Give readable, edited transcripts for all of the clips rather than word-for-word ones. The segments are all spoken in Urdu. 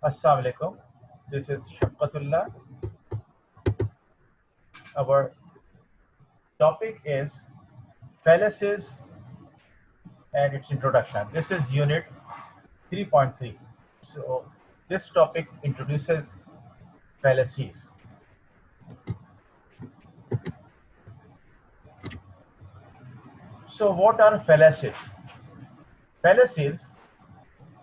Assalamu alaikum. This is Shafqatullah. Our topic is fallacies and its introduction. This is unit 3.3. So this topic introduces fallacies. So what are fallacies? Fallacies,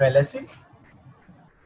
fallacy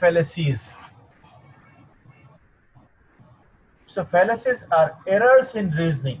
fallacies. So fallacies are errors in reasoning.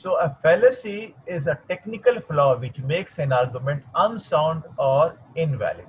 So a fallacy is a technical flaw which makes an argument unsound or invalid.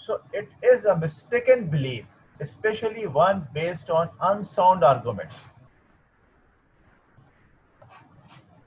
So it is a mistaken belief, especially one based on unsound arguments.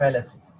fallacy?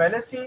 fallacy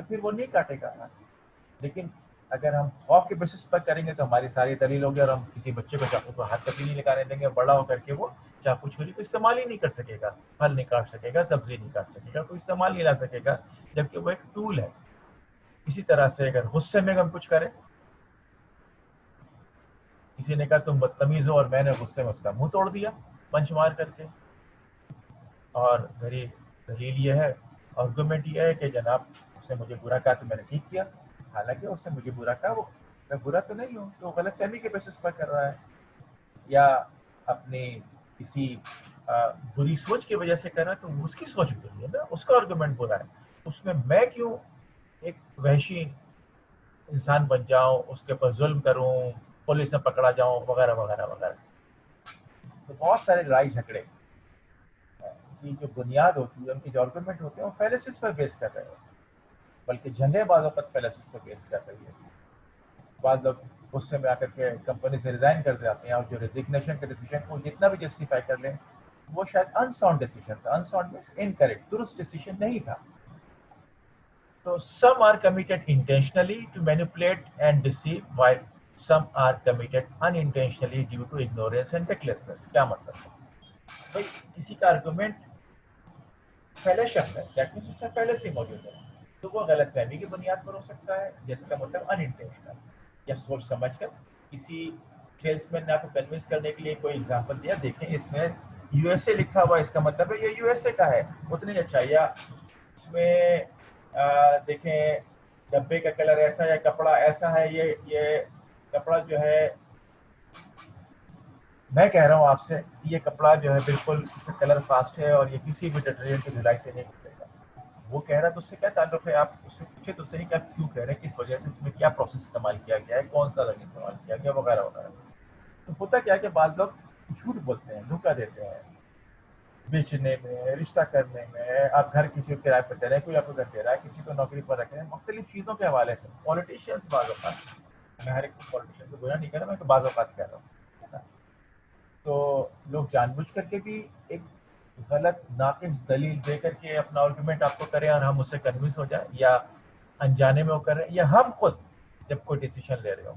تو پھر وہ نہیں کاٹے گا. لیکن اگر ہم خوف کے بیسس پر کریں گے تو ہماری ساری دلیل ہوگی اور ہم کسی بچے کو چاقو کو ہاتھ کبھی نہیں لگانے دیں گے. بڑا ہو کر کے وہ چاقو چھری کو استعمال ہی نہیں کر سکے گا, پھل نہیں کاٹ سکے گا, سبزی نہیں کاٹ سکے گا, کوئی استعمال نہیں لا سکے گا, جبکہ وہ ایک ٹول ہے. اسی طرح سے اگر غصے میں ہم کچھ کریں, کسی نے کہا تم بدتمیز ہو اور میں نے غصے میں اس کا منہ توڑ دیا پنچ مار کر کے, اور میری دلیل یہ ہے, آرگومنٹ یہ ہے کہ جناب اس نے مجھے برا کہا تو میں نے ٹھیک کیا, حالانکہ اس نے مجھے برا کہا, وہ میں برا تو نہیں ہوں, تو غلط فہمی کے بیسس پر کر رہا ہے, یا اپنی کسی بری سوچ کی وجہ سے کر رہا ہے, تو اس کی سوچ بری ہے نا, اس کا آرگومنٹ برا ہے. اس میں کیوں ایک وحشی انسان بن جاؤں, اس کے اوپر ظلم کروں, پولیس میں پکڑا جاؤں, وغیرہ وغیرہ وغیرہ. تو بہت سارے لڑائی جھگڑے کی جو بنیاد ہوتی ہے, ان کے جو آرگومنٹ ہوتے ہیں, وہ فیلسز پر بیس کر رہے ہیں, بلکہ جنگیں بعض اوقات فیلسز پر بیس کر رہی ہے. بعض لوگ غصے میں آ کر کے کمپنی سے ریزائن کر جاتے ہیں, اور جو ریزگنیشن کا ڈیسیجن کو جتنا بھی جسٹیفائی کر لیں, وہ شاید انساؤنڈ ڈیسیجن تھا. انساؤنڈ مینس انکریکٹ, درست ڈیسیجن نہیں تھا. تو some are committed intentionally to manipulate and deceive, while some are committed unintentionally due to ignorance and recklessness. کیا مطلب ہے بھائی, کسی کا آرگومنٹ فیلشس ہے, دیٹ مینس اس میں فیلسی موجود ہے, تو وہ غلط فہمی کی بنیاد پر ہو سکتا ہے, جس کا مطلب ان انٹینشنل, یا سوچ سمجھ کر. کسی سیلس مین نے آپ کو کنوینس کرنے کے لیے کوئی ایگزامپل دیا, دیکھیں اس میں یو ایس اے لکھا ہوا, اس کا مطلب ہے یہ یو ایس اے کا ہے, اتنی اچھا. یا اس میں دیکھیں ڈبے کا کلر ایسا, یا کپڑا ایسا ہے, یہ کپڑا جو ہے, میں کہہ رہا ہوں آپ سے, یہ کپڑا جو ہے بالکل اس کا کلر فاسٹ ہے, اور یہ کسی بھی ڈٹرجنٹ کی دھلائی سے نہیں نکلے گا. وہ کہہ رہا ہے, تو اس سے کیا تعلق ہے, آپ اس سے پوچھے تو صحیح کہ آپ کیوں کہہ رہے ہیں, کس وجہ سے, اس میں کیا پروسیس استعمال کیا گیا ہے, کون سا رنگ استعمال کیا گیا, وغیرہ وغیرہ. تو ہوتا کیا کہ بعض لوگ جھوٹ بولتے ہیں, دھوکہ دیتے ہیں, بیچنے میں, رشتہ کرنے میں. آپ گھر کسی کو کرائے پر دے رہے ہیں, کوئی آپ کو گھر دے رہا ہے, کسی کو نوکری پر رکھ رہے ہیں, مختلف چیزوں کے حوالے سے. پولیٹیشینس بعض اوقات, میں ہر ایک پولیٹیشین کو برا نہیں کہہ رہا, میں تو بعض اوقات کہہ رہا ہوں, تو لوگ جان بوجھ کر کے بھی ایک غلط ناقص دلیل دے کر کے اپنا آرگومنٹ آپ کو کریں, اور ہم اس سے کنوینس ہو جائیں, یا انجانے میں وہ کریں, یا ہم خود جب کوئی ڈیسیشن لے رہے ہوں,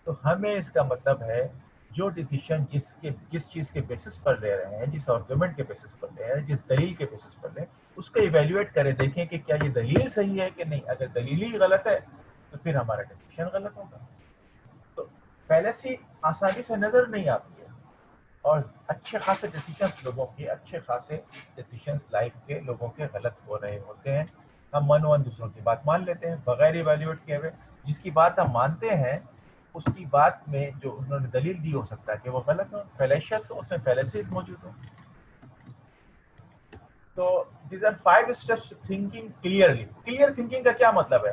تو ہمیں اس کا مطلب ہے جو ڈیسیشن جس چیز کے بیسس پر لے رہے ہیں, جس آرگومنٹ کے بیسس پر لے رہے ہیں, جس دلیل کے بیسس پر لیں, اس کو ایویلیویٹ کریں, دیکھیں کہ کیا یہ دلیل صحیح ہے کہ نہیں. اگر دلیل ہی غلط ہے تو پھر ہمارا ڈیسیشن غلط ہوگا. تو فیلسی آسانی سے نظر نہیں آتی ہے, اور اچھے خاصے ڈیسیشنس لوگوں کے, اچھے خاصے ڈیسیشنس لائف کے لوگوں کے غلط ہو رہے ہوتے ہیں. ہم من دوسروں کی بات مان لیتے ہیں بغیر ایویلیویٹ کیے ہوئے. جس کی بات ہم مانتے ہیں, اس کی بات میں جو انہوں نے دلیل دی, ہو سکتا ہے کہ وہ غلط ہو, فیلیشس ہو, اس میں فیلیسیز موجود ہوں. تو these are 5 steps to thinking clearly. Clear thinking کا کیا مطلب ہے؟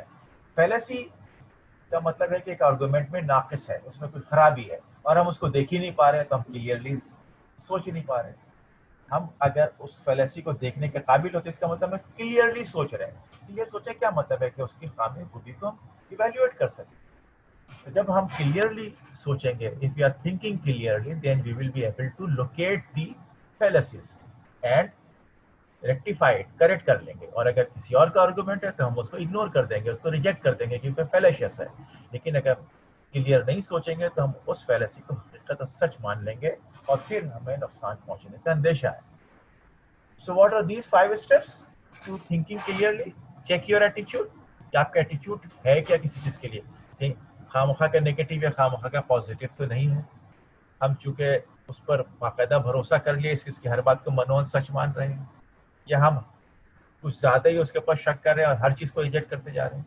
فیلیسی کا مطلب ہے کہ ایک آرگومنٹ میں ناقص ہے, اس میں کوئی خرابی ہے, اور ہم اس کو دیکھ ہی نہیں پا رہے, تو ہم کلیئرلی سوچ ہی نہیں پا رہے. ہم اگر اس فیلیسی کو دیکھنے کے قابل ہوتے, اس کا مطلب ہے کلیئرلی سوچ رہے ہیں. کلیئر سوچیں کیا مطلب ہے کہ اس کی خامی خوبی کو ہم ایویلیویٹ کر سکیں. تو جب ہم کلیئرلی سوچیں گے, if we are thinking clearly, then we will be able to locate the fallacies and rectify it, correct کر لیں گے. اور اگر کسی اور کا آرگومنٹ ہے تو ہم اس کو اگنور کر دیں گے, اس کو ریجیکٹ کر دیں گے, کیونکہ فیلیشس ہے. لیکن اگر کلیئر نہیں سوچیں گے تو ہم اس فیلیسی کو حقیقت سچ مان لیں گے, اور پھر ہمیں نقصان پہنچنے کا اندیشہ ہے. So what are these 5 steps to thinking clearly? Check your attitude. کہ آپ کا ایٹیچیوڈ ہے کیا کسی چیز کے لیے, کہ خواہ کا نیگیٹو یا خواہ کا پازیٹیو تو نہیں ہے. ہم چونکہ اس پر باقاعدہ بھروسہ کر لیے, اس کی ہر بات کو منون سچ مان رہے ہیں, یا ہم کچھ زیادہ ہی اس کے اوپر شک کر رہے ہیں اور ہر چیز کو ریجیکٹ کرتے جا رہے ہیں.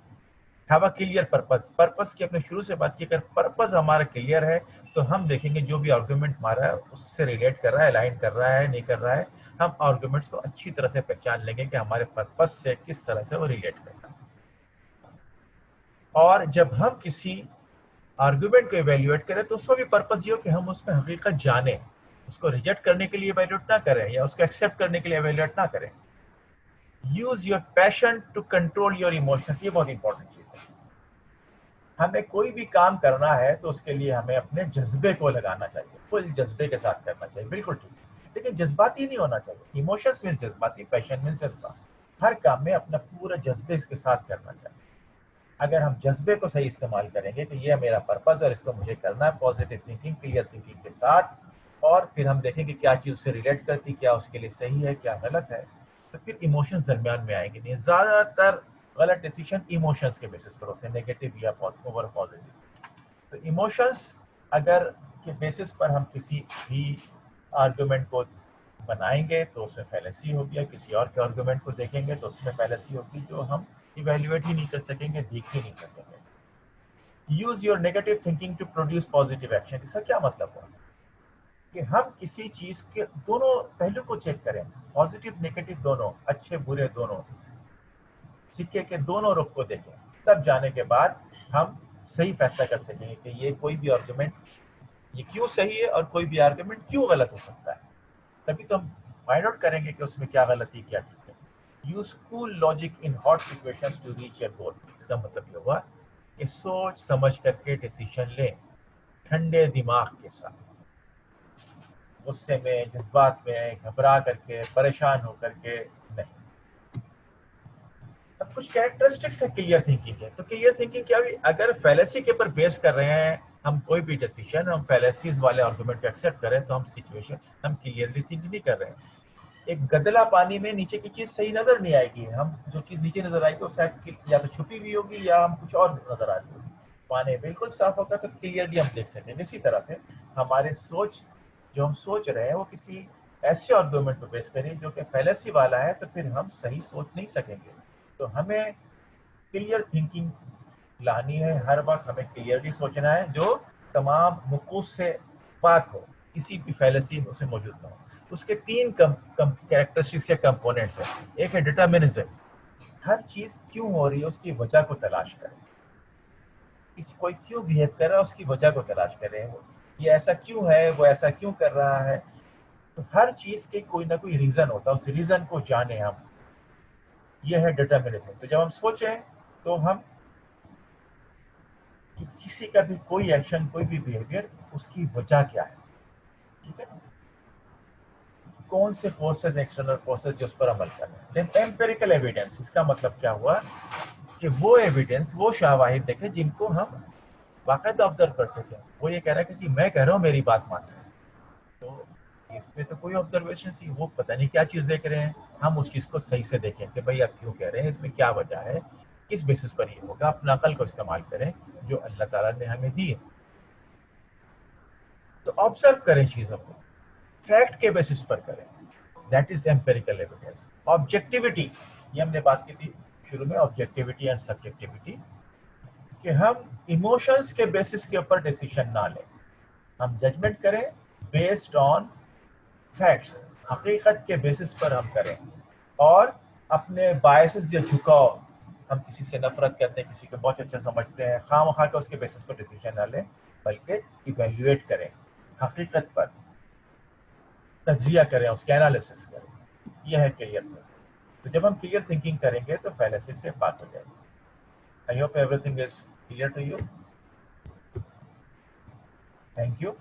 Have a clear purpose. Purpose کی اپنے شروع سے بات کی, اگر پرپز ہمارا کلیئر ہے تو ہم دیکھیں گے جو بھی آرگومنٹ ہمارا ہے اس سے ریلیٹ کر رہا ہے, الائن کر رہا ہے, نہیں کر رہا ہے. ہم آرگومنٹس کو اچھی طرح سے پہچان لیں گے کہ ہمارے پرپز سے کس طرح سے وہ ریلیٹ کرتا ہے. اور جب ہم کسی آرگومنٹ کو ایویلیویٹ کریں تو اس میں بھی پرپز یہ ہو کہ ہم اس میں حقیقت جانیں, اس کو ریجیکٹ کرنے کے لیے ایویلیویٹ نہ کریں, یا اس کو ایکسیپٹ کرنے کے لیے ایویلیویٹ نہ کریں. Use your passion to control your emotions. یہ بہت امپورٹنٹ چیز ہے. ہمیں کوئی بھی کام کرنا ہے تو اس کے لیے ہمیں اپنے جذبے کو لگانا چاہیے, فل جذبے کے ساتھ کرنا چاہیے, بالکل ٹھیک, لیکن جذباتی نہیں ہونا چاہیے. ایموشنز مینس جذباتی, پیشن مینس جذبہ. ہر کام میں اپنا پورا جذبے اس کے ساتھ کرنا چاہیے. اگر ہم جذبے کو صحیح استعمال کریں گے کہ یہ میرا پرپز اور اس کو مجھے کرنا ہے پازیٹیو تھنکنگ کلیئر تھنکنگ کے ساتھ، اور پھر ہم دیکھیں کہ کیا چیز اس سے ریلیٹ کرتی، کیا اس کے لیے صحیح ہے کیا غلط ہے، تو پھر ایموشنز درمیان میں آئیں گے نہیں. زیادہ تر غلط ڈیسیشن ایموشنز کے بیسس پر ہوتے ہیں، نیگیٹو یا اوور پازیٹیو. تو ایموشنز اگر کے بیسس پر ہم کسی بھی آرگومنٹ کو بنائیں گے تو اس میں فیلیسی ہوگی، یا کسی اور کے آرگومنٹ کو دیکھیں گے تو اس میں فیلیسی ہوگی جو ہم ایویلویٹ ہی نہیں کر سکیں گے، دیکھ ہی نہیں سکیں گے. Use your negative thinking to produce positive action. اس کا کیا مطلب ہوا کہ ہم کسی چیز کے دونوں پہلو کو چیک کریں، پازیٹیو نیگیٹو دونوں، اچھے برے دونوں، سکے کے دونوں رخ کو دیکھیں، تب جانے کے بعد ہم صحیح فیصلہ کر سکیں گے کہ یہ کوئی بھی آرگومنٹ یہ کیوں صحیح ہے اور کوئی بھی آرگومنٹ کیوں غلط ہو سکتا ہے. تبھی تو ہم فائنڈ آؤٹ کریں گے کہ اس میں کیا غلطی کیا ٹھیک ہے. Use cool logic in hot situations to reach your goal. اس کا مطلب یہ ہوا کہ سوچ سمجھ کر کے ڈیسیشن لیں، ٹھنڈے دماغ کے ساتھ، غصے میں، جذبات میں، گھبرا کر کے، پریشان ہو کر کے نہیں. اب کچھ کیریکٹرسٹکس ہے کلیئر تھنکنگ کے. تو کلیئر تھنکنگ کیا ہوئی؟ اگر فیلیسی کے اوپر بیس کر رہے ہیں ہم کوئی بھی ڈیسیشن، ہم فیلیسیز والے آرگومنٹ کو ایکسیپٹ کریں تو ہم سچویشن ہم کلیئرلی تھنک نہیں کر رہے ہیں. ایک گدلا پانی میں نیچے کی چیز صحیح نظر نہیں آئے گی، ہم جو چیز نیچے نظر آئے گی وہ شاید یا تو چھپی ہوئی ہوگی یا ہم کچھ اور نظر آ رہی ہوگی. پانی بالکل صاف ہوگا تو کلیئرلی ہم دیکھ سکیں گے. اسی طرح سے ہمارے سوچ جو ہم سوچ رہے ہیں وہ کسی ایسے آرگومنٹ پہ بیس کریں جو کہ فیلیسی والا ہے تو پھر ہم صحیح سوچ نہیں سکیں گے. تو ہمیں کلیئر تھنکنگ لانی ہے، ہر وقت ہمیں کلیئرلی سوچنا ہے جو تمام نقوص سے پاک ہو، کسی بھی فیلیسی اسے موجود نہ ہو. اس کے تین کیریکٹرسٹکس یا کمپوننٹس ہیں. ایک ہے ڈٹرمنزم، ہر چیز کیوں ہو رہی ہے اس کی وجہ کو تلاش کریں. کسی کوئی کیوں بہیو کر رہا ہے اس کی وجہ کو تلاش کریں، یہ ایسا کیوں ہے، وہ ایسا کیوں کر رہا ہے. تو ہر چیز کے کوئی نہ کوئی ریزن ہوتا ہے، اس ریزن کو جانیں ہم. یہ ہے ڈٹرمنزم. تو جب ہم سوچیں تو ہم کہ کسی کا بھی کوئی ایکشن، کوئی بھی بیہیویئر، اس کی وجہ کیا ہے، ٹھیک ہے، کون سے فورسز، ایکسٹرنل فورسز جو اس پر عمل کر رہے ہیں. دین ایمپیریکل ایویڈنس. اس کا مطلب کیا ہوا کہ وہ ایویڈنس، وہ شواہد دیکھیں جن کو ہم باقاعدہ آبزرو کر سکیں. وہ یہ کہہ رہا ہے کہ جی میں کہہ رہا ہوں میری بات ماننا ہے، تو اس پہ تو کوئی آبزرویشن سی، وہ پتہ نہیں کیا چیز دیکھ رہے ہیں. ہم اس چیز کو صحیح سے دیکھیں کہ بھائی آپ کیوں کہہ رہے ہیں، اس میں کیا وجہ ہے، کس بیسس پر یہ ہوگا. اپنا عقل کو استعمال کریں جو اللہ تعالیٰ نے ہمیں دی ہے. تو آبزرو کریں چیزوں کو، فیکٹ کے بیسس پر کریں. That is empirical evidence. Objectivity, یہ ہم نے بات کی تھی شروع میں، آبجیکٹیوٹی اینڈ سبجیکٹیوٹی، کہ ہم ایموشنس کے بیسس کے اوپر ڈیسیشن نہ لیں، ہم ججمنٹ کریں بیسڈ آن فیکٹس، حقیقت کے بیسس پر ہم کریں. اور اپنے بائسز یا جھکاؤ، ہم کسی سے نفرت کرتے ہیں، کسی کو بہت اچھا سمجھتے ہیں، خواہ مخواہ کے اس کے بیسس پر ڈیسیشن نہ لیں، بلکہ ایویلیویٹ کریں، حقیقت پر تجزیہ کریں، اس کے انالیسس کریں. یہ ہے کلیئر تھنکنگ. تو جب ہم کلیئر تھنکنگ کریں گے تو فیلیسس سے بات ہو جائے گی. I hope everything is clear to you. Thank you.